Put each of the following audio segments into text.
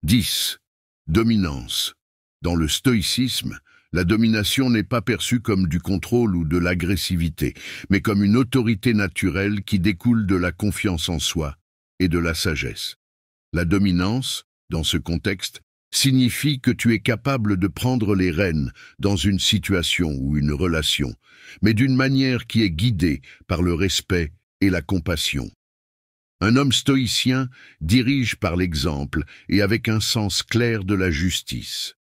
10. Dominance. Dans le stoïcisme, la domination n'est pas perçue comme du contrôle ou de l'agressivité, mais comme une autorité naturelle qui découle de la confiance en soi et de la sagesse. La dominance, dans ce contexte, signifie que tu es capable de prendre les rênes dans une situation ou une relation, mais d'une manière qui est guidée par le respect et la compassion. Un homme stoïcien dirige par l'exemple et avec un sens clair de la justice.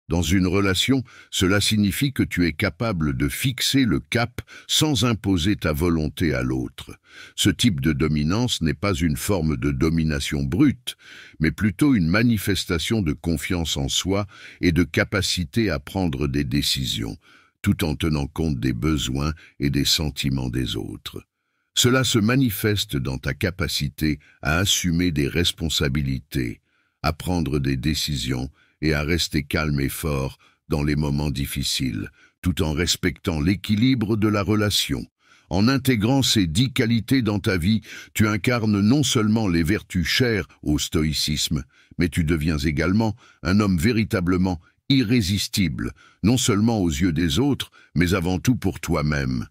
Dans une relation, cela signifie que tu es capable de fixer le cap sans imposer ta volonté à l'autre. Ce type de dominance n'est pas une forme de domination brute, mais plutôt une manifestation de confiance en soi et de capacité à prendre des décisions, tout en tenant compte des besoins et des sentiments des autres. Cela se manifeste dans ta capacité à assumer des responsabilités, à prendre des décisions et à rester calme et fort dans les moments difficiles, tout en respectant l'équilibre de la relation. En intégrant ces 10 qualités dans ta vie, tu incarnes non seulement les vertus chères au stoïcisme, mais tu deviens également un homme véritablement irrésistible, non seulement aux yeux des autres, mais avant tout pour toi-même.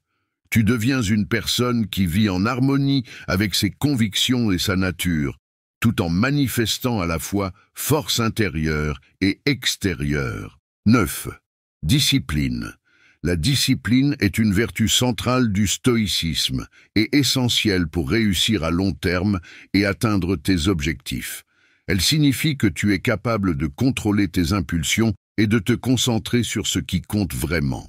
Tu deviens une personne qui vit en harmonie avec ses convictions et sa nature, tout en manifestant à la fois force intérieure et extérieure. 9. Discipline. La discipline est une vertu centrale du stoïcisme et essentielle pour réussir à long terme et atteindre tes objectifs. Elle signifie que tu es capable de contrôler tes impulsions et de te concentrer sur ce qui compte vraiment.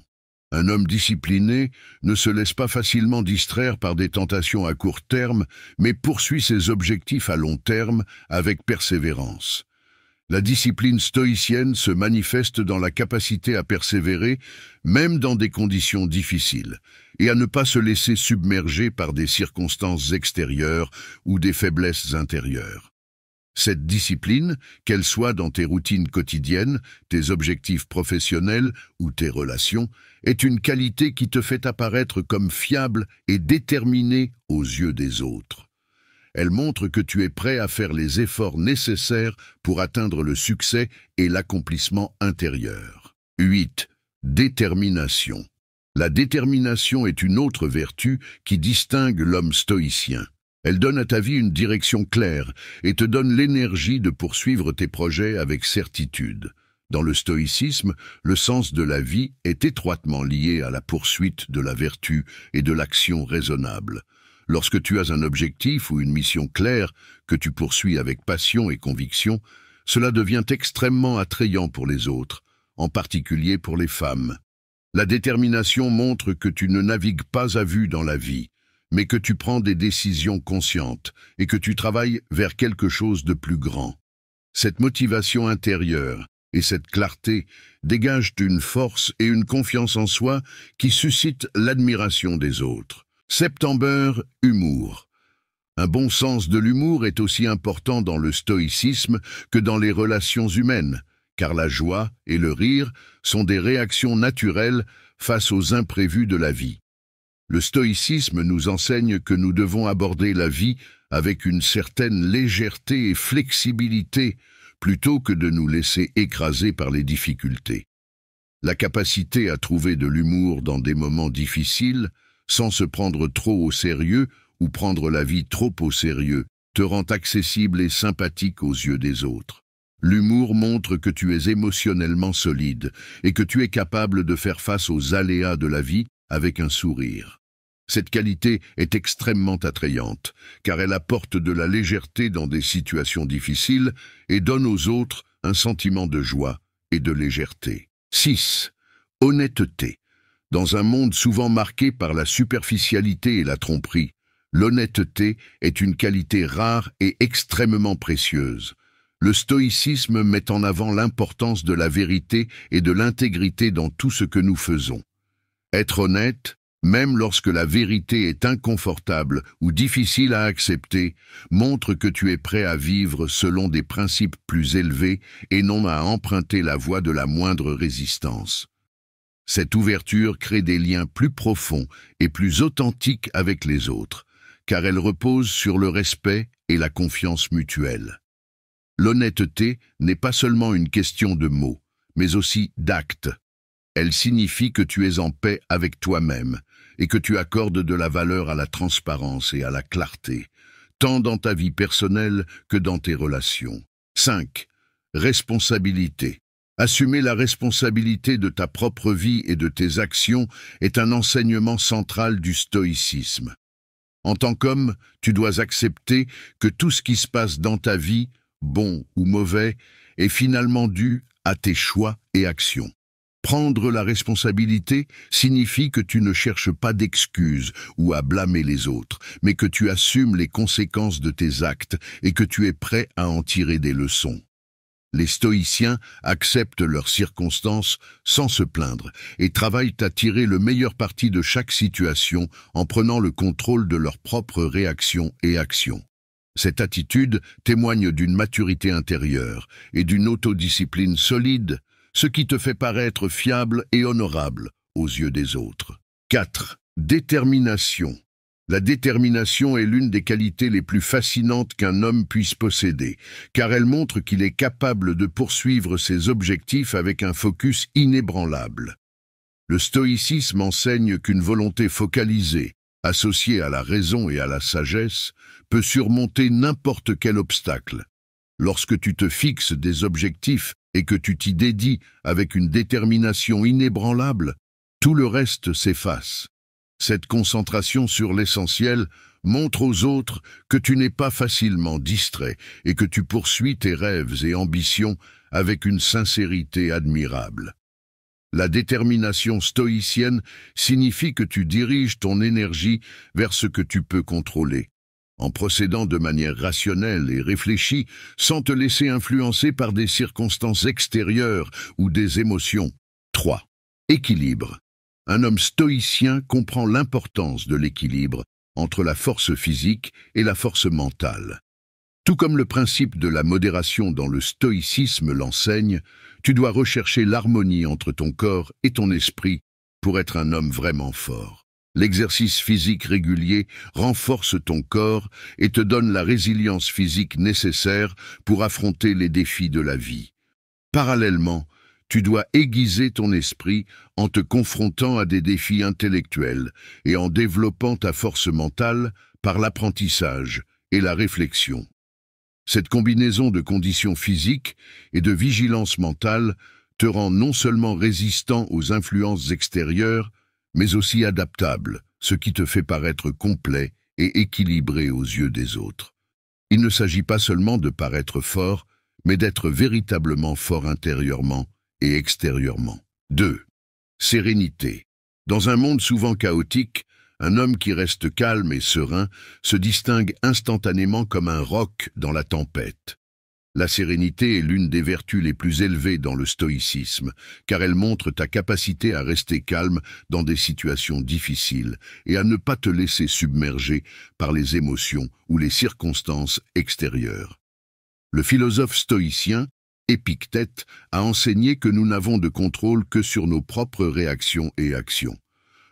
Un homme discipliné ne se laisse pas facilement distraire par des tentations à court terme, mais poursuit ses objectifs à long terme avec persévérance. La discipline stoïcienne se manifeste dans la capacité à persévérer, même dans des conditions difficiles, et à ne pas se laisser submerger par des circonstances extérieures ou des faiblesses intérieures. Cette discipline, qu'elle soit dans tes routines quotidiennes, tes objectifs professionnels ou tes relations, est une qualité qui te fait apparaître comme fiable et déterminé aux yeux des autres. Elle montre que tu es prêt à faire les efforts nécessaires pour atteindre le succès et l'accomplissement intérieur. 8. Détermination. La détermination est une autre vertu qui distingue l'homme stoïcien. Elle donne à ta vie une direction claire et te donne l'énergie de poursuivre tes projets avec certitude. Dans le stoïcisme, le sens de la vie est étroitement lié à la poursuite de la vertu et de l'action raisonnable. Lorsque tu as un objectif ou une mission claire que tu poursuis avec passion et conviction, cela devient extrêmement attrayant pour les autres, en particulier pour les femmes. La détermination montre que tu ne navigues pas à vue dans la vie, mais que tu prends des décisions conscientes et que tu travailles vers quelque chose de plus grand. Cette motivation intérieure et cette clarté dégagent une force et une confiance en soi qui suscitent l'admiration des autres. Septembre, humour. Un bon sens de l'humour est aussi important dans le stoïcisme que dans les relations humaines, car la joie et le rire sont des réactions naturelles face aux imprévus de la vie. Le stoïcisme nous enseigne que nous devons aborder la vie avec une certaine légèreté et flexibilité, plutôt que de nous laisser écraser par les difficultés. La capacité à trouver de l'humour dans des moments difficiles, sans se prendre trop au sérieux ou prendre la vie trop au sérieux, te rend accessible et sympathique aux yeux des autres. L'humour montre que tu es émotionnellement solide et que tu es capable de faire face aux aléas de la vie avec un sourire. Cette qualité est extrêmement attrayante, car elle apporte de la légèreté dans des situations difficiles et donne aux autres un sentiment de joie et de légèreté. 6. Honnêteté. Dans un monde souvent marqué par la superficialité et la tromperie, l'honnêteté est une qualité rare et extrêmement précieuse. Le stoïcisme met en avant l'importance de la vérité et de l'intégrité dans tout ce que nous faisons. Être honnête, même lorsque la vérité est inconfortable ou difficile à accepter, montre que tu es prêt à vivre selon des principes plus élevés et non à emprunter la voie de la moindre résistance. Cette ouverture crée des liens plus profonds et plus authentiques avec les autres, car elle repose sur le respect et la confiance mutuelle. L'honnêteté n'est pas seulement une question de mots, mais aussi d'actes. Elle signifie que tu es en paix avec toi-même et que tu accordes de la valeur à la transparence et à la clarté, tant dans ta vie personnelle que dans tes relations. 5. Responsabilité. Assumer la responsabilité de ta propre vie et de tes actions est un enseignement central du stoïcisme. En tant qu'homme, tu dois accepter que tout ce qui se passe dans ta vie, bon ou mauvais, est finalement dû à tes choix et actions. Prendre la responsabilité signifie que tu ne cherches pas d'excuses ou à blâmer les autres, mais que tu assumes les conséquences de tes actes et que tu es prêt à en tirer des leçons. Les stoïciens acceptent leurs circonstances sans se plaindre et travaillent à tirer le meilleur parti de chaque situation en prenant le contrôle de leurs propres réactions et actions. Cette attitude témoigne d'une maturité intérieure et d'une autodiscipline solide, ce qui te fait paraître fiable et honorable aux yeux des autres. 4. Détermination. La détermination est l'une des qualités les plus fascinantes qu'un homme puisse posséder, car elle montre qu'il est capable de poursuivre ses objectifs avec un focus inébranlable. Le stoïcisme enseigne qu'une volonté focalisée, associée à la raison et à la sagesse, peut surmonter n'importe quel obstacle. Lorsque tu te fixes des objectifs et que tu t'y dédies avec une détermination inébranlable, tout le reste s'efface. Cette concentration sur l'essentiel montre aux autres que tu n'es pas facilement distrait et que tu poursuis tes rêves et ambitions avec une sincérité admirable. La détermination stoïcienne signifie que tu diriges ton énergie vers ce que tu peux contrôler, en procédant de manière rationnelle et réfléchie, sans te laisser influencer par des circonstances extérieures ou des émotions. 3. Équilibre. Un homme stoïcien comprend l'importance de l'équilibre entre la force physique et la force mentale. Tout comme le principe de la modération dans le stoïcisme l'enseigne, tu dois rechercher l'harmonie entre ton corps et ton esprit pour être un homme vraiment fort. L'exercice physique régulier renforce ton corps et te donne la résilience physique nécessaire pour affronter les défis de la vie. Parallèlement, tu dois aiguiser ton esprit en te confrontant à des défis intellectuels et en développant ta force mentale par l'apprentissage et la réflexion. Cette combinaison de conditions physiques et de vigilance mentale te rend non seulement résistant aux influences extérieures, mais aussi adaptable, ce qui te fait paraître complet et équilibré aux yeux des autres. Il ne s'agit pas seulement de paraître fort, mais d'être véritablement fort intérieurement et extérieurement. 2. Sérénité. Dans un monde souvent chaotique, un homme qui reste calme et serein se distingue instantanément comme un roc dans la tempête. La sérénité est l'une des vertus les plus élevées dans le stoïcisme, car elle montre ta capacité à rester calme dans des situations difficiles et à ne pas te laisser submerger par les émotions ou les circonstances extérieures. Le philosophe stoïcien, Épictète, a enseigné que nous n'avons de contrôle que sur nos propres réactions et actions.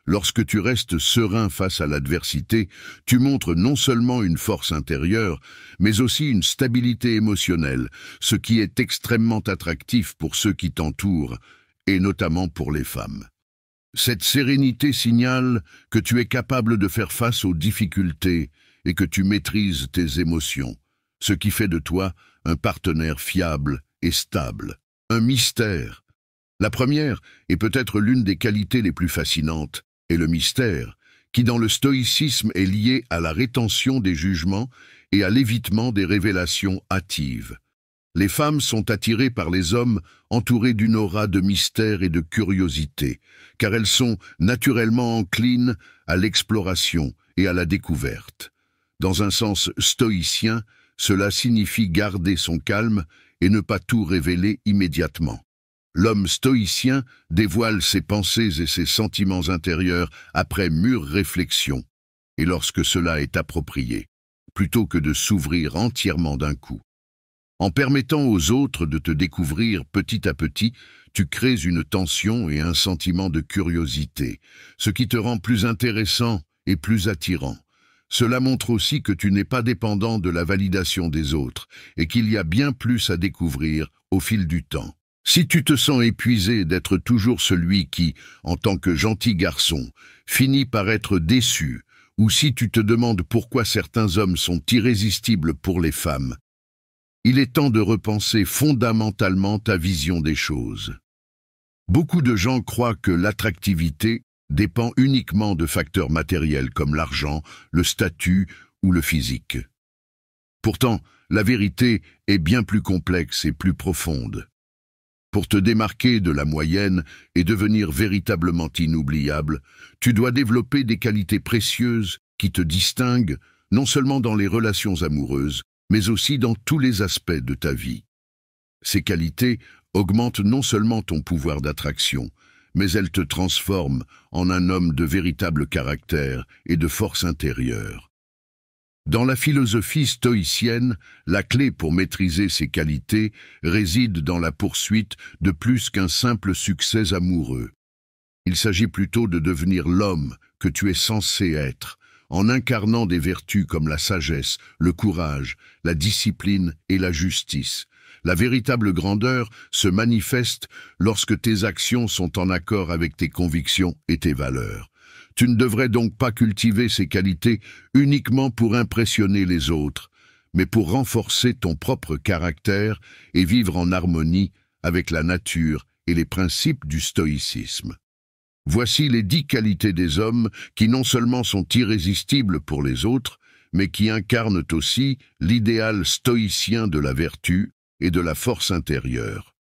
Lorsque tu restes serein face à l'adversité, tu montres non seulement une force intérieure, mais aussi une stabilité émotionnelle, ce qui est extrêmement attractif pour ceux qui t'entourent, et notamment pour les femmes. Cette sérénité signale que tu es capable de faire face aux difficultés et que tu maîtrises tes émotions, ce qui fait de toi un partenaire fiable et stable. Un mystère. La première est peut-être l'une des qualités les plus fascinantes, et le mystère, qui dans le stoïcisme est lié à la rétention des jugements et à l'évitement des révélations hâtives. Les femmes sont attirées par les hommes entourés d'une aura de mystère et de curiosité, car elles sont naturellement enclines à l'exploration et à la découverte. Dans un sens stoïcien, cela signifie garder son calme et ne pas tout révéler immédiatement. L'homme stoïcien dévoile ses pensées et ses sentiments intérieurs après mûre réflexion, et lorsque cela est approprié, plutôt que de s'ouvrir entièrement d'un coup. En permettant aux autres de te découvrir petit à petit, tu crées une tension et un sentiment de curiosité, ce qui te rend plus intéressant et plus attirant. Cela montre aussi que tu n'es pas dépendant de la validation des autres et qu'il y a bien plus à découvrir au fil du temps. Si tu te sens épuisé d'être toujours celui qui, en tant que gentil garçon, finit par être déçu, ou si tu te demandes pourquoi certains hommes sont irrésistibles pour les femmes, il est temps de repenser fondamentalement ta vision des choses. Beaucoup de gens croient que l'attractivité dépend uniquement de facteurs matériels comme l'argent, le statut ou le physique. Pourtant, la vérité est bien plus complexe et plus profonde. Pour te démarquer de la moyenne et devenir véritablement inoubliable, tu dois développer des qualités précieuses qui te distinguent non seulement dans les relations amoureuses, mais aussi dans tous les aspects de ta vie. Ces qualités augmentent non seulement ton pouvoir d'attraction, mais elles te transforment en un homme de véritable caractère et de force intérieure. Dans la philosophie stoïcienne, la clé pour maîtriser ces qualités réside dans la poursuite de plus qu'un simple succès amoureux. Il s'agit plutôt de devenir l'homme que tu es censé être, en incarnant des vertus comme la sagesse, le courage, la discipline et la justice. La véritable grandeur se manifeste lorsque tes actions sont en accord avec tes convictions et tes valeurs. Tu ne devrais donc pas cultiver ces qualités uniquement pour impressionner les autres, mais pour renforcer ton propre caractère et vivre en harmonie avec la nature et les principes du stoïcisme. Voici les 10 qualités des hommes qui non seulement sont irrésistibles pour les autres, mais qui incarnent aussi l'idéal stoïcien de la vertu et de la force intérieure.